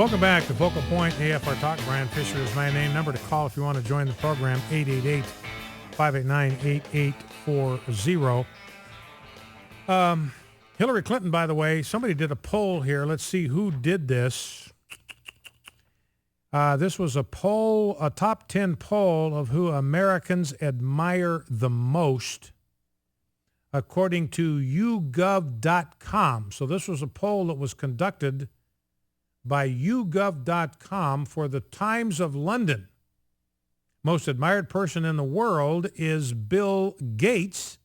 Welcome back to Focal Point AFR Talk. Brian Fisher is my name. Number to call if you want to join the program, 888-589-8840. Hillary Clinton, by the way, somebody did a poll here. Let's see who did this. This was a poll, a top 10 poll of who Americans admire the most, according to YouGov.com. So this was a poll that was conducted by YouGov.com for the Times of London. Most admired person in the world is Bill Gates,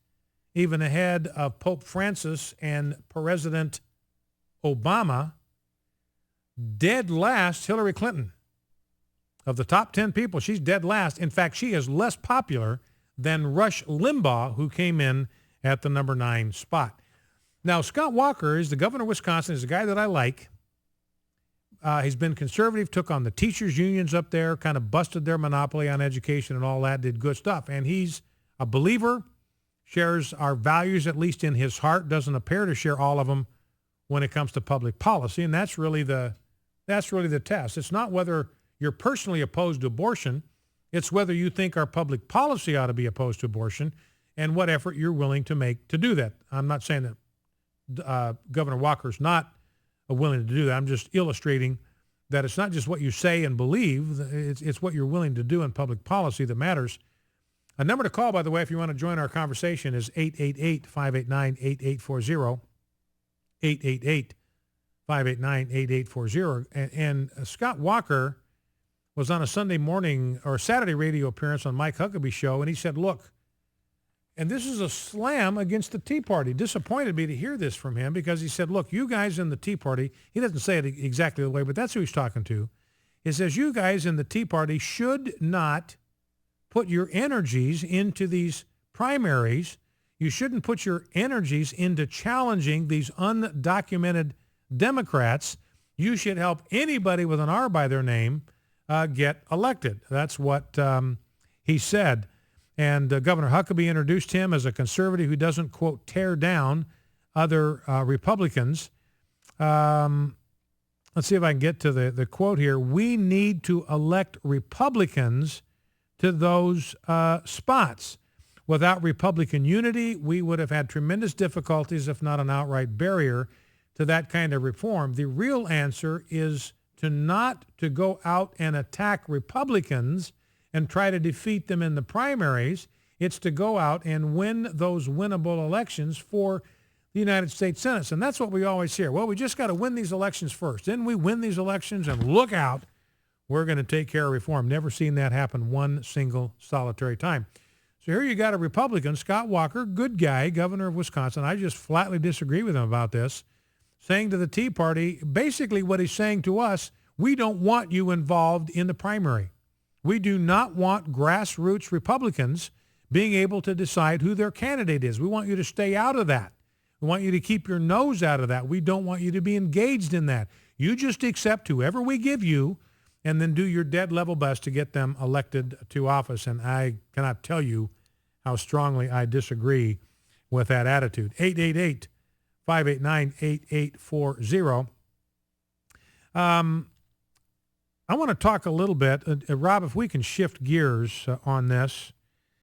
even ahead of Pope Francis and President Obama. Dead last, Hillary Clinton. Of the top 10 people, she's dead last. In fact, she is less popular than Rush Limbaugh, who came in at the number 9 spot. Now, Scott Walker is the governor of Wisconsin. He's a guy that I like. He's been conservative, took on the teachers' unions up there, kind of busted their monopoly on education and all that, did good stuff. And he's a believer, shares our values, at least in his heart, doesn't appear to share all of them when it comes to public policy. And that's really the test. It's not whether you're personally opposed to abortion. It's whether you think our public policy ought to be opposed to abortion and what effort you're willing to make to do that. I'm not saying that Governor Walker's not willing to do that. I'm just illustrating that it's not just what you say and believe. It's what you're willing to do in public policy that matters. A number to call, by the way, if you want to join our conversation is 888-589-8840, 888-589-8840. And Scott Walker was on a Sunday morning or Saturday radio appearance on Mike Huckabee's show, and he said, look, and this is a slam against the Tea Party. Disappointed me to hear this from him because he said, look, you guys in the Tea Party, he doesn't say it exactly the way, but that's who he's talking to. He says, you guys in the Tea Party should not put your energies into these primaries. You shouldn't put your energies into challenging these undocumented Democrats. You should help anybody with an R by their name get elected. That's what he said. And Governor Huckabee introduced him as a conservative who doesn't, quote, tear down other Republicans. Let's see if I can get to the quote here. We need to elect Republicans to those spots. Without Republican unity, we would have had tremendous difficulties, if not an outright barrier, to that kind of reform. The real answer is not to go out and attack Republicans and try to defeat them in the primaries. It's to go out and win those winnable elections for the United States Senate. And that's what we always hear. Well, we just got to win these elections first. Then we win these elections and look out, we're going to take care of reform. Never seen that happen one single solitary time. So here you got a Republican, Scott Walker, good guy, governor of Wisconsin. I just flatly disagree with him about this, saying to the Tea Party, basically what he's saying to us, we don't want you involved in the primary. We do not want grassroots Republicans being able to decide who their candidate is. We want you to stay out of that. We want you to keep your nose out of that. We don't want you to be engaged in that. You just accept whoever we give you and then do your dead level best to get them elected to office. And I cannot tell you how strongly I disagree with that attitude. 888-589-8840. I want to talk a little bit, Rob, if we can shift gears on this.